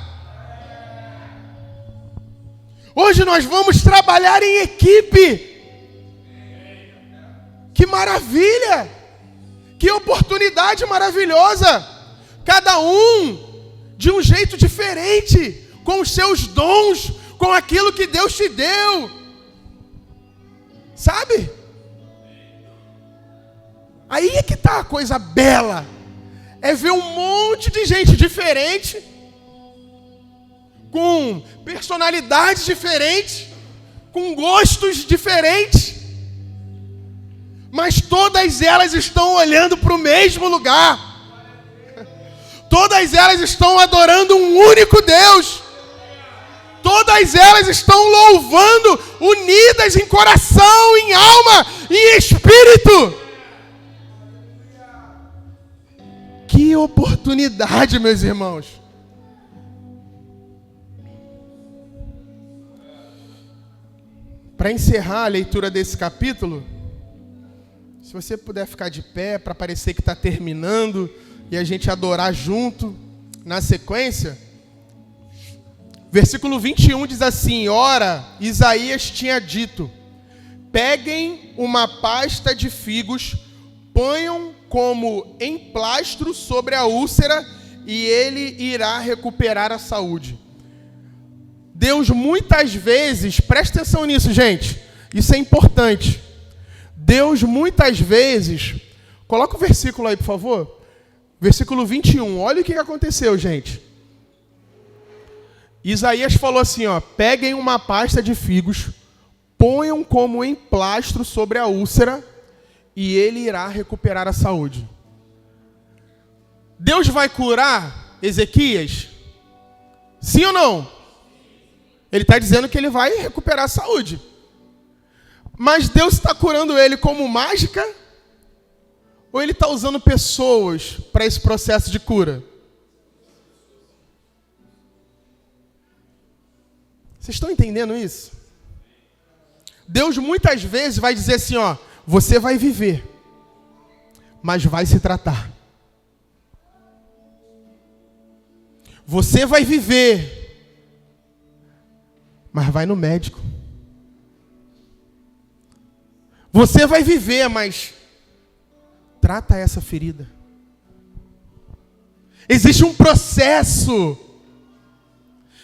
Hoje nós vamos trabalhar em equipe. Que maravilha! Que oportunidade maravilhosa! Cada um de um jeito diferente, com os seus dons, com aquilo que Deus te deu. Sabe? Aí é que está a coisa bela. É ver um monte de gente diferente, com personalidades diferentes, com gostos diferentes, mas todas elas estão olhando para o mesmo lugar. Todas elas estão adorando um único Deus. Todas elas estão louvando, unidas em coração, em alma, em espírito. Que oportunidade, meus irmãos. Para encerrar a leitura desse capítulo, se você puder ficar de pé para parecer que está terminando e a gente adorar junto na sequência. Versículo 21 diz assim: ora, Isaías tinha dito: peguem uma pasta de figos, ponham como emplastro sobre a úlcera e ele irá recuperar a saúde. Deus muitas vezes, presta atenção nisso, gente, isso é importante. Deus muitas vezes, coloca o versículo aí, por favor. Versículo 21, olha o que aconteceu, gente. Isaías falou assim, ó: peguem uma pasta de figos, ponham como emplastro sobre a úlcera e ele irá recuperar a saúde. Deus vai curar Ezequias? Sim ou não? Ele está dizendo que ele vai recuperar a saúde. Mas Deus está curando ele como mágica? Ou ele está usando pessoas para esse processo de cura? Vocês estão entendendo isso? Deus muitas vezes vai dizer assim, ó: você vai viver, mas vai se tratar. Você vai viver, mas vai no médico. Você vai viver, mas trata essa ferida. Existe um processo.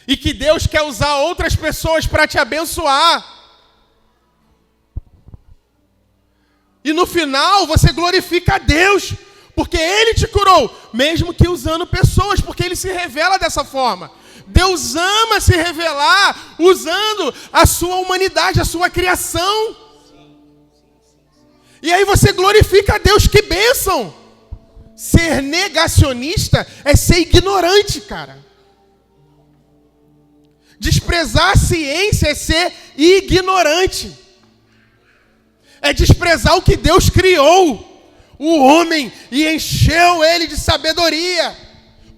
E que Deus quer usar outras pessoas para te abençoar. E no final você glorifica a Deus, porque Ele te curou, mesmo que usando pessoas, porque Ele se revela dessa forma. Deus ama se revelar usando a sua humanidade, a sua criação. E aí você glorifica a Deus, que bênção! Ser negacionista é ser ignorante, cara. Desprezar a ciência é ser ignorante. É desprezar o que Deus criou, o homem, e encheu ele de sabedoria,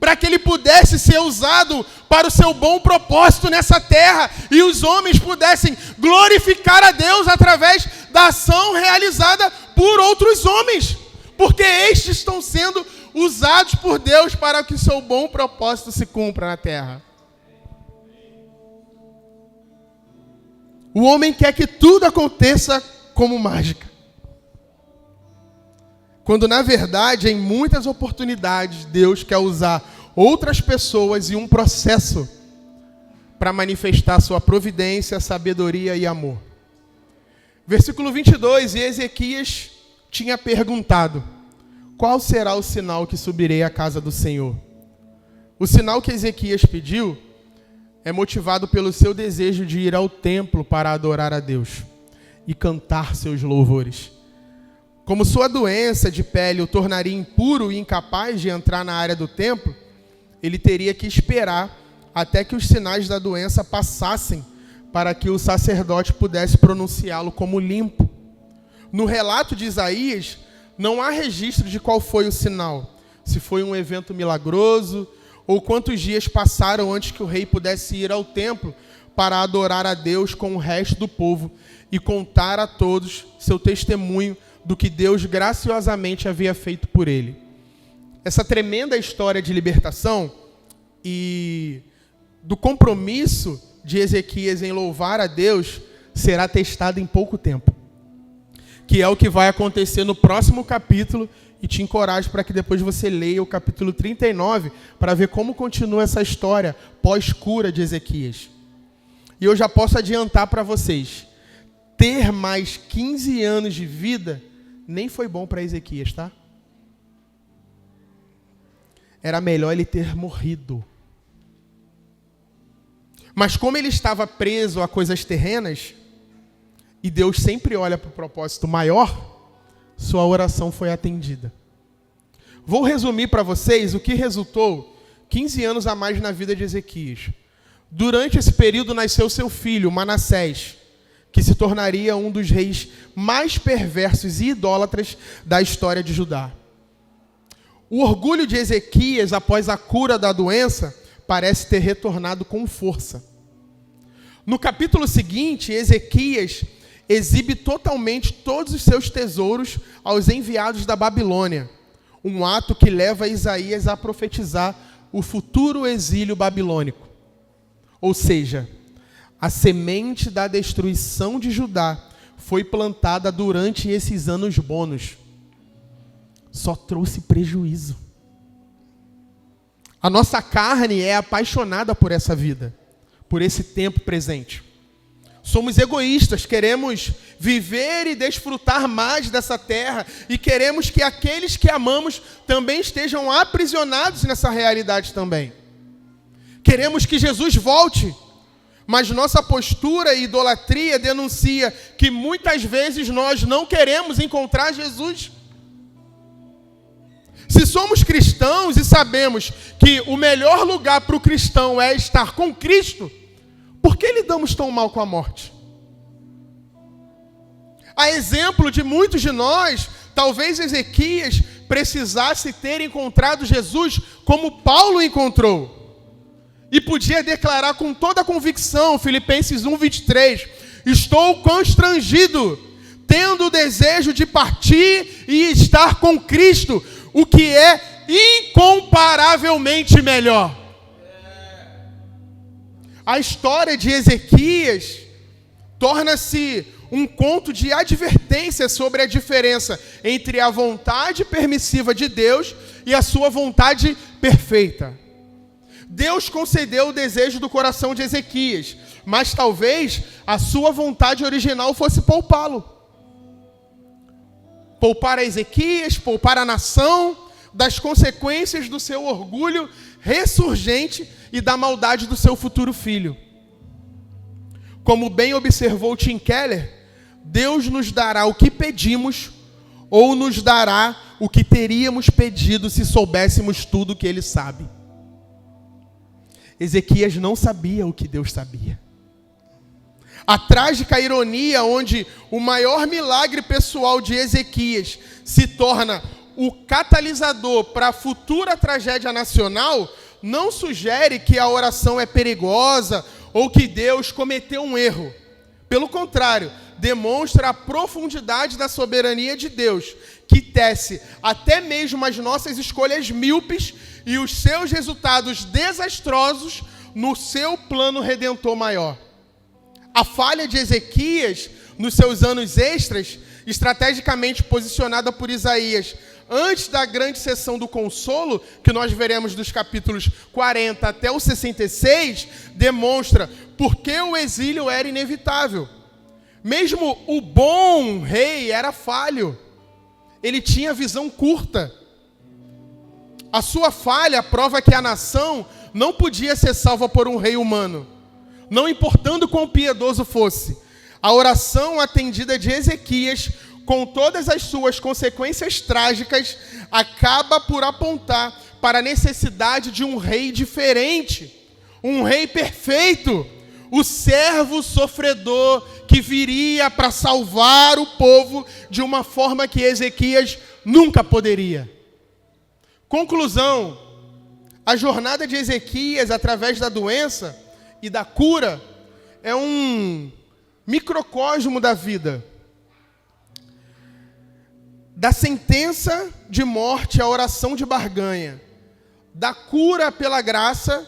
para que ele pudesse ser usado para o seu bom propósito nessa terra, e os homens pudessem glorificar a Deus através da ação realizada por outros homens, porque estes estão sendo usados por Deus para que o seu bom propósito se cumpra na terra. O homem quer que tudo aconteça como mágica. Quando, na verdade, em muitas oportunidades, Deus quer usar outras pessoas e um processo para manifestar sua providência, sabedoria e amor. Versículo 22, e Ezequias tinha perguntado: qual será o sinal que subirei à casa do Senhor? O sinal que Ezequias pediu é motivado pelo seu desejo de ir ao templo para adorar a Deus e cantar seus louvores. Como sua doença de pele o tornaria impuro e incapaz de entrar na área do templo, ele teria que esperar até que os sinais da doença passassem para que o sacerdote pudesse pronunciá-lo como limpo. No relato de Isaías, não há registro de qual foi o sinal, se foi um evento milagroso, ou quantos dias passaram antes que o rei pudesse ir ao templo para adorar a Deus com o resto do povo e contar a todos seu testemunho do que Deus graciosamente havia feito por ele. Essa tremenda história de libertação e do compromisso de Ezequias em louvar a Deus será testada em pouco tempo, que é o que vai acontecer no próximo capítulo. E te encorajo para que depois você leia o capítulo 39 para ver como continua essa história pós-cura de Ezequias. E eu já posso adiantar para vocês, ter mais 15 anos de vida nem foi bom para Ezequias, tá? Era melhor ele ter morrido. Mas como ele estava preso a coisas terrenas, e Deus sempre olha para o propósito maior, sua oração foi atendida. Vou resumir para vocês o que resultou 15 anos a mais na vida de Ezequias. Durante esse período nasceu seu filho, Manassés, que se tornaria um dos reis mais perversos e idólatras da história de Judá. O orgulho de Ezequias após a cura da doença parece ter retornado com força. No capítulo seguinte, Ezequias exibe totalmente todos os seus tesouros aos enviados da Babilônia, um ato que leva Isaías a profetizar o futuro exílio babilônico. Ou seja, a semente da destruição de Judá foi plantada durante esses anos bônus. Só trouxe prejuízo. A nossa carne é apaixonada por essa vida, por esse tempo presente. Somos egoístas, queremos viver e desfrutar mais dessa terra e queremos que aqueles que amamos também estejam aprisionados nessa realidade também. Queremos que Jesus volte, mas nossa postura e idolatria denuncia que muitas vezes nós não queremos encontrar Jesus. Se somos cristãos e sabemos que o melhor lugar para o cristão é estar com Cristo, por que lidamos tão mal com a morte? A exemplo de muitos de nós, talvez Ezequias precisasse ter encontrado Jesus como Paulo encontrou. E podia declarar com toda a convicção, Filipenses 1:23, estou constrangido, tendo o desejo de partir e estar com Cristo, o que é incomparavelmente melhor. A história de Ezequias torna-se um conto de advertência sobre a diferença entre a vontade permissiva de Deus e a sua vontade perfeita. Deus concedeu o desejo do coração de Ezequias, mas talvez a sua vontade original fosse poupá-lo. Poupar a Ezequias, poupar a nação das consequências do seu orgulho ressurgente e da maldade do seu futuro filho. Como bem observou Tim Keller, Deus nos dará o que pedimos ou nos dará o que teríamos pedido se soubéssemos tudo o que Ele sabe. Ezequias não sabia o que Deus sabia. A trágica ironia onde o maior milagre pessoal de Ezequias se torna o catalisador para a futura tragédia nacional não sugere que a oração é perigosa ou que Deus cometeu um erro. Pelo contrário, demonstra a profundidade da soberania de Deus, que tece até mesmo as nossas escolhas míopes e os seus resultados desastrosos no seu plano redentor maior. A falha de Ezequias, nos seus anos extras, estrategicamente posicionada por Isaías, antes da grande sessão do consolo, que nós veremos dos capítulos 40 até o 66, demonstra por que o exílio era inevitável. Mesmo o bom rei era falho. Ele tinha visão curta. A sua falha prova que a nação não podia ser salva por um rei humano, não importando quão piedoso fosse. A oração atendida de Ezequias, com todas as suas consequências trágicas, acaba por apontar para a necessidade de um rei diferente, um rei perfeito, o servo sofredor que viria para salvar o povo de uma forma que Ezequias nunca poderia. Conclusão: a jornada de Ezequias através da doença e da cura é um microcosmo da vida. Da sentença de morte à oração de barganha, da cura pela graça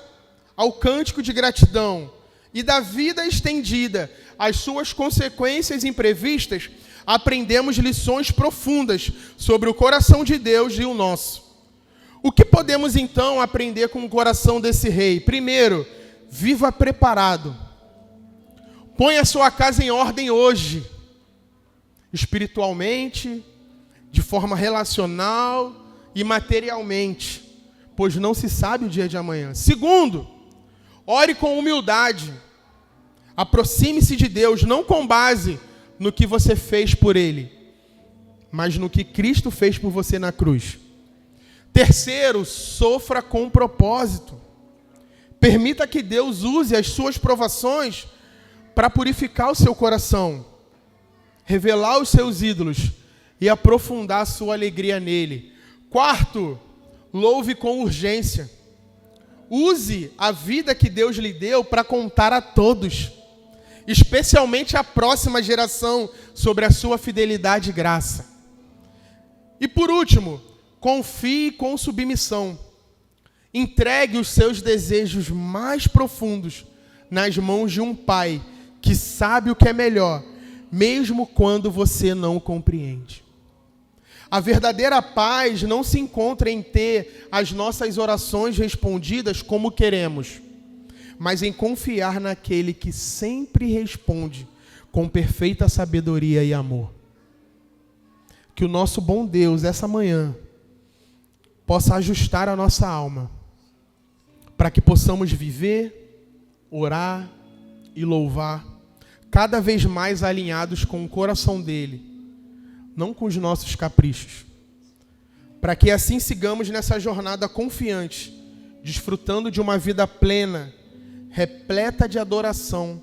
ao cântico de gratidão e da vida estendida às suas consequências imprevistas, aprendemos lições profundas sobre o coração de Deus e o nosso. O que podemos então aprender com o coração desse rei? Primeiro, viva preparado. Ponha a sua casa em ordem hoje, espiritualmente, de forma relacional e materialmente, pois não se sabe o dia de amanhã. Segundo, ore com humildade. Aproxime-se de Deus, não com base no que você fez por Ele, mas no que Cristo fez por você na cruz. Terceiro, sofra com propósito. Permita que Deus use as suas provações para purificar o seu coração, revelar os seus ídolos e aprofundar a sua alegria nele. Quarto, louve com urgência. Use a vida que Deus lhe deu para contar a todos, especialmente à próxima geração, sobre a sua fidelidade e graça. E por último, confie com submissão. Entregue os seus desejos mais profundos nas mãos de um Pai que sabe o que é melhor, mesmo quando você não compreende. A verdadeira paz não se encontra em ter as nossas orações respondidas como queremos, mas em confiar naquele que sempre responde com perfeita sabedoria e amor. Que o nosso bom Deus, essa manhã, possa ajustar a nossa alma, para que possamos viver, orar e louvar, cada vez mais alinhados com o coração dele, não com os nossos caprichos. Para que assim sigamos nessa jornada confiante, desfrutando de uma vida plena, repleta de adoração,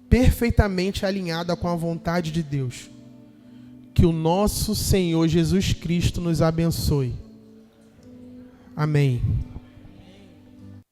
perfeitamente alinhada com a vontade de Deus. Que o nosso Senhor Jesus Cristo nos abençoe. Amém.